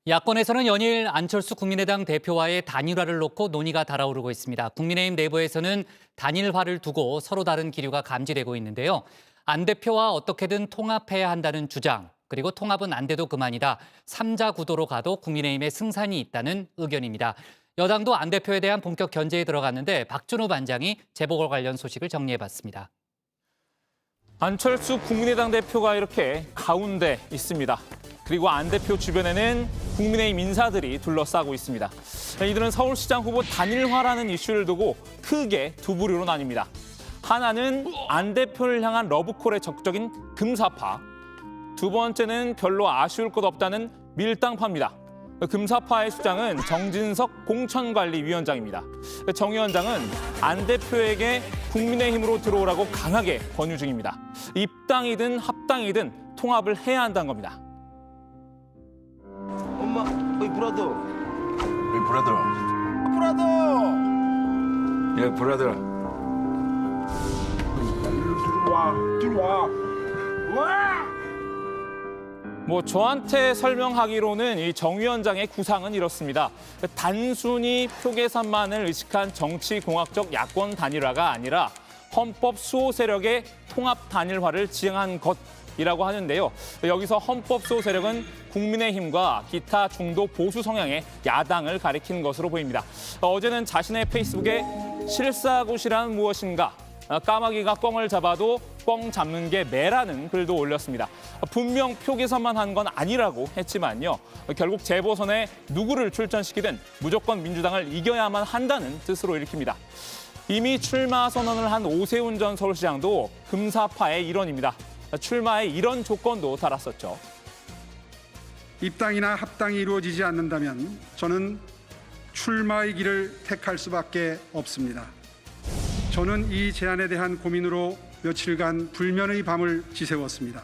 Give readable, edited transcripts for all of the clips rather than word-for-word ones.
야권에서는 연일 안철수 국민의당 대표와의 단일화를 놓고 논의가 달아오르고 있습니다. 국민의힘 내부에서는 단일화를 두고 서로 다른 기류가 감지되고 있는데요. 안 대표와 어떻게든 통합해야 한다는 주장, 그리고 통합은 안 돼도 그만이다. 3자 구도로 가도 국민의힘의 승산이 있다는 의견입니다. 여당도 안 대표에 대한 본격 견제에 들어갔는데 박준호 반장이 재보궐 관련 소식을 정리해봤습니다. 안철수 국민의당 대표가 이렇게 가운데 있습니다. 그리고 안 대표 주변에는 국민의힘 인사들이 둘러싸고 있습니다. 이들은 서울시장 후보 단일화라는 이슈를 두고 크게 두 부류로 나뉩니다. 하나는 안 대표를 향한 러브콜에 적극적인 금사파. 두 번째는 별로 아쉬울 것 없다는 밀당파입니다. 금사파의 수장은 정진석 공천관리위원장입니다. 정 위원장은 안 대표에게 국민의힘으로 들어오라고 강하게 권유 중입니다. 입당이든 합당이든 통합을 해야 한다는 겁니다. 엄마, 어이 브라더. Hey, brother. 브라더. Yeah, brother. 들어와. 와! 저한테 설명하기로는 이 정 위원장의 구상은 이렇습니다. 단순히 표 계산만을 의식한 정치공학적 야권 단일화가 아니라 헌법 수호 세력의 통합 단일화를 지향한 것이라고 하는데요. 여기서 헌법 수호 세력은 국민의힘과 기타 중도 보수 성향의 야당을 가리키는 것으로 보입니다. 어제는 자신의 페이스북에 실사굿이란 무엇인가? 까마귀가 꿩을 잡아도 꿩 잡는 게 매라는 글도 올렸습니다. 분명 표 계산만 한 건 아니라고 했지만요. 결국 재보선에 누구를 출전시키든 무조건 민주당을 이겨야만 한다는 뜻으로 읽힙니다. 이미 출마 선언을 한 오세훈 전 서울시장도 금사파의 일원입니다. 출마에 이런 조건도 달았었죠. 입당이나 합당이 이루어지지 않는다면 저는 출마의 길을 택할 수밖에 없습니다. 저는 이 제안에 대한 고민으로 며칠간 불면의 밤을 지새웠습니다.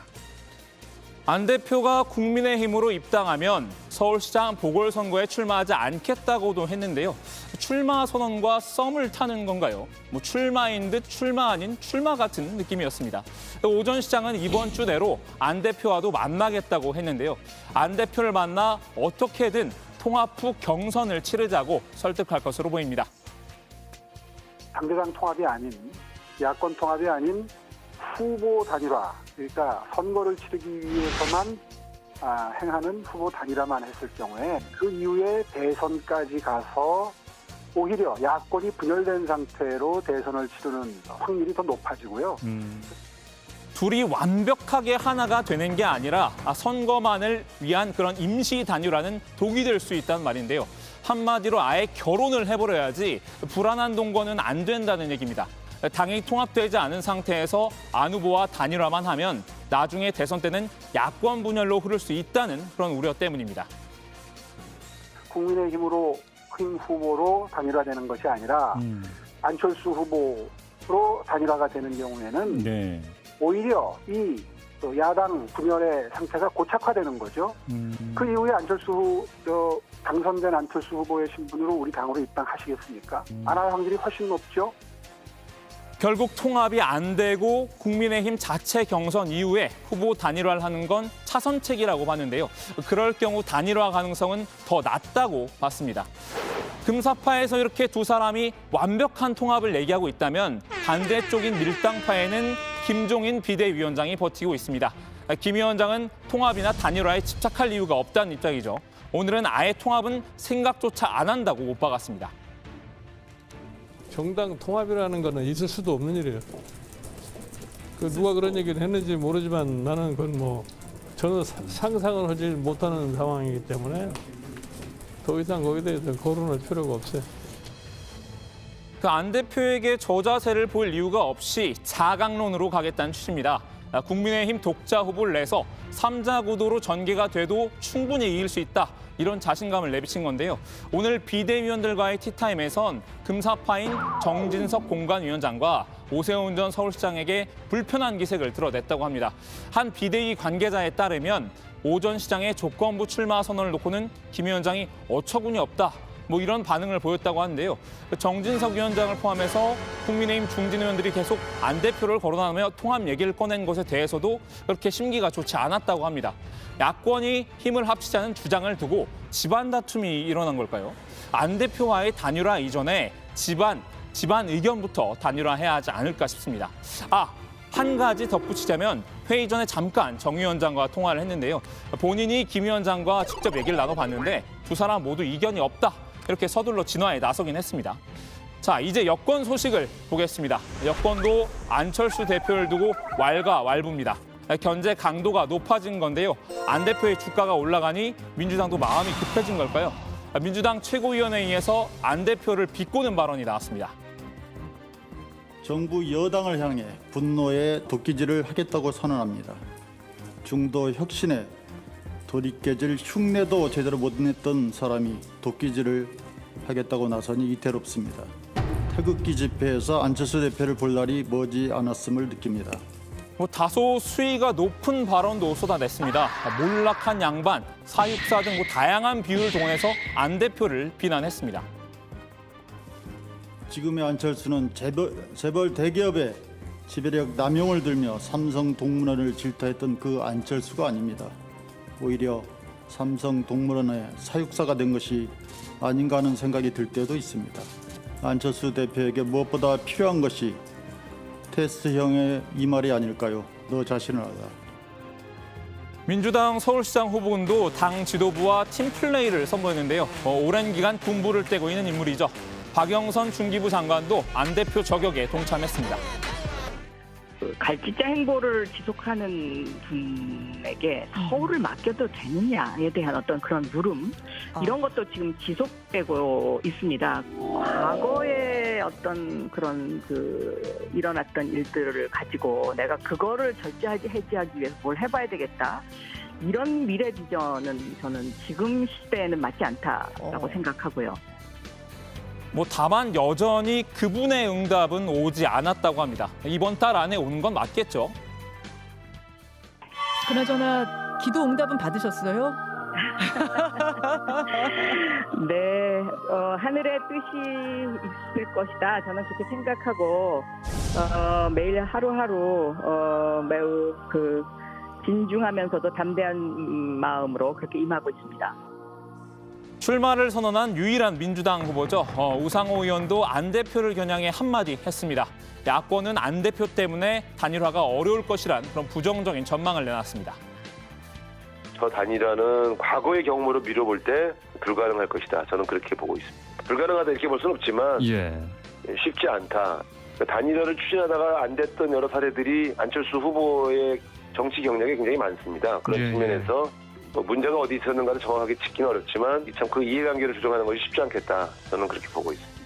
안 대표가 국민의힘으로 입당하면 서울시장 보궐선거에 출마하지 않겠다고도 했는데요. 출마 선언과 썸을 타는 건가요? 출마인 듯 출마 아닌 출마 같은 느낌이었습니다. 오 전 시장은 이번 주 내로 안 대표와도 만나겠다고 했는데요. 안 대표를 만나 어떻게든 통합 후 경선을 치르자고 설득할 것으로 보입니다. 당대당 통합이 아닌, 야권 통합이 아닌 후보 단일화, 그러니까 선거를 치르기 위해서만 행하는 후보 단일화만 했을 경우에 그 이후에 대선까지 가서 오히려 야권이 분열된 상태로 대선을 치르는 확률이 더 높아지고요. 둘이 완벽하게 하나가 되는 게 아니라 선거만을 위한 그런 임시 단일화는 독이 될 수 있다는 말인데요. 한마디로 아예 결혼을 해버려야지 불안한 동거는 안 된다는 얘기입니다. 당이 통합되지 않은 상태에서 안 후보와 단일화만 하면 나중에 대선 때는 야권 분열로 흐를 수 있다는 그런 우려 때문입니다. 국민의힘으로 힘 후보로 단일화되는 것이 아니라 안철수 후보로 단일화가 되는 경우에는 오히려 이 야당 분열의 상태가 고착화되는 거죠. 그 이후에 안철수 당선된 안철수 후보의 신분으로 우리 당으로 입당하시겠습니까? 안 할 확률이 훨씬 높죠. 결국 통합이 안 되고 국민의힘 자체 경선 이후에 후보 단일화를 하는 건 차선책이라고 봤는데요. 그럴 경우 단일화 가능성은 더 낮다고 봤습니다. 금사파에서 이렇게 두 사람이 완벽한 통합을 얘기하고 있다면 반대쪽인 밀당파에는 김종인 비대위원장이 버티고 있습니다. 김 위원장은 통합이나 단일화에 집착할 이유가 없다는 입장이죠. 오늘은 아예 통합은 생각조차 안 한다고 못 박았습니다. 정당 통합이라는 거는 있을 수도 없는 일이에요. 누가 그런 얘기를 했는지 모르지만 나는 그건 전혀 상상을 하지 못하는 상황이기 때문에 더 이상 거기에 대해서 거론할 필요가 없어요. 안 대표에게 저자세를 보일 이유가 없이 자강론으로 가겠다는 취지입니다. 국민의힘 독자 후보를 내서 3자 구도로 전개가 돼도 충분히 이길 수 있다. 이런 자신감을 내비친 건데요. 오늘 비대위원들과의 티타임에선 금사파인 정진석 공관위원장과 오세훈 전 서울시장에게 불편한 기색을 드러냈다고 합니다. 한 비대위 관계자에 따르면 오 전 시장의 조건부 출마 선언을 놓고는 김 위원장이 어처구니 없다. 뭐 이런 반응을 보였다고 하는데요. 정진석 위원장을 포함해서 국민의힘 중진 의원들이 계속 안 대표를 거론하며 통합 얘기를 꺼낸 것에 대해서도 그렇게 심기가 좋지 않았다고 합니다. 야권이 힘을 합치자는 주장을 두고 집안 다툼이 일어난 걸까요? 안 대표와의 단일화 이전에 집안 의견부터 단일화해야 하지 않을까 싶습니다. 한 가지 덧붙이자면 회의 전에 잠깐 정 위원장과 통화를 했는데요. 본인이 김 위원장과 직접 얘기를 나눠봤는데 두 사람 모두 이견이 없다. 이렇게 서둘러 진화에 나서긴 했습니다. 자, 이제 여권 소식을 보겠습니다. 여권도 안철수 대표를 두고 왈가왈부입니다. 견제 강도가 높아진 건데요. 안 대표의 주가가 올라가니 민주당도 마음이 급해진 걸까요? 민주당 최고위원회의에서 안 대표를 비꼬는 발언이 나왔습니다. 정부 여당을 향해 분노의 도끼질을 하겠다고 선언합니다. 중도 혁신에 돌이켜질 흉내도 제대로 못 냈던 사람이 도끼질을 하겠다고 나서니 이태롭습니다. 태극기 집회에서 안철수 대표를 볼 날이 머지 않았음을 느낍니다. 다소 수위가 높은 발언도 쏟아냈습니다. 몰락한 양반, 사육사 등 다양한 비유를 동원해서 안 대표를 비난했습니다. 지금의 안철수는 재벌 대기업의 지배력 남용을 들며 삼성 동물원을 질타했던 그 안철수가 아닙니다. 오히려 삼성 동물원의 사육사가 된 것이 아닌가 하는 생각이 들 때도 있습니다. 안철수 대표에게 무엇보다 필요한 것이 테스트형의 이 말이 아닐까요? 너 자신을 알아. 민주당 서울시장 후보군도 당 지도부와 팀플레이를 선보였는데요. 오랜 기간 군부를 떼고 있는 인물이죠. 박영선 중기부 장관도 안 대표 저격에 동참했습니다. 갈짓자 행보를 지속하는 분에게 서울을 맡겨도 되느냐에 대한 어떤 그런 물음, 이런 것도 지금 지속되고 있습니다. 과거에 어떤 그런 일어났던 일들을 가지고 내가 그거를 해지하기 위해서 뭘 해봐야 되겠다. 이런 미래 비전은 저는 지금 시대에는 맞지 않다라고 생각하고요. 다만 여전히 그분의 응답은 오지 않았다고 합니다. 이번 달 안에 오는 건 맞겠죠? 그나저나 기도 응답은 받으셨어요? 네, 하늘의 뜻이 있을 것이다. 저는 그렇게 생각하고 매일 하루하루 매우 진중하면서도 담대한 마음으로 그렇게 임하고 있습니다. 출마를 선언한 유일한 민주당 후보죠. 우상호 의원도 안 대표를 겨냥해 한마디 했습니다. 야권은 안 대표 때문에 단일화가 어려울 것이란 그런 부정적인 전망을 내놨습니다. 저 단일화는 과거의 경험으로 미뤄볼 때 불가능할 것이다. 저는 그렇게 보고 있습니다. 불가능하다 이렇게 볼 수는 없지만 쉽지 않다. 단일화를 추진하다가 안 됐던 여러 사례들이 안철수 후보의 정치 경력에 굉장히 많습니다. 그런 측면에서 문제가 어디 있었는가를 정확하게 짚기는 어렵지만 참 그 이해관계를 조정하는 것이 쉽지 않겠다. 저는 그렇게 보고 있습니다.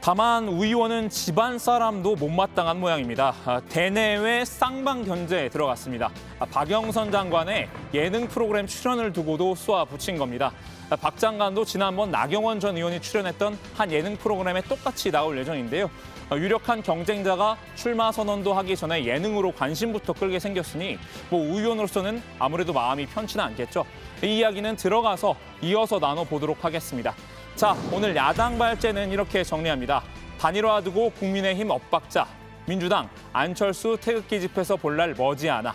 다만 우 의원은 집안 사람도 못마땅한 모양입니다. 대내외 쌍방 견제에 들어갔습니다. 박영선 장관의 예능 프로그램 출연을 두고도 쏘아붙인 겁니다. 박 장관도 지난번 나경원 전 의원이 출연했던 한 예능 프로그램에 똑같이 나올 예정인데요. 유력한 경쟁자가 출마 선언도 하기 전에 예능으로 관심부터 끌게 생겼으니 우 의원으로서는 아무래도 마음이 편치는 않겠죠. 이 이야기는 들어가서 이어서 나눠보도록 하겠습니다. 자, 오늘 야당 발제는 이렇게 정리합니다. 단일화 두고 국민의힘 엇박자, 민주당 안철수 태극기 집회에서 볼 날 머지않아.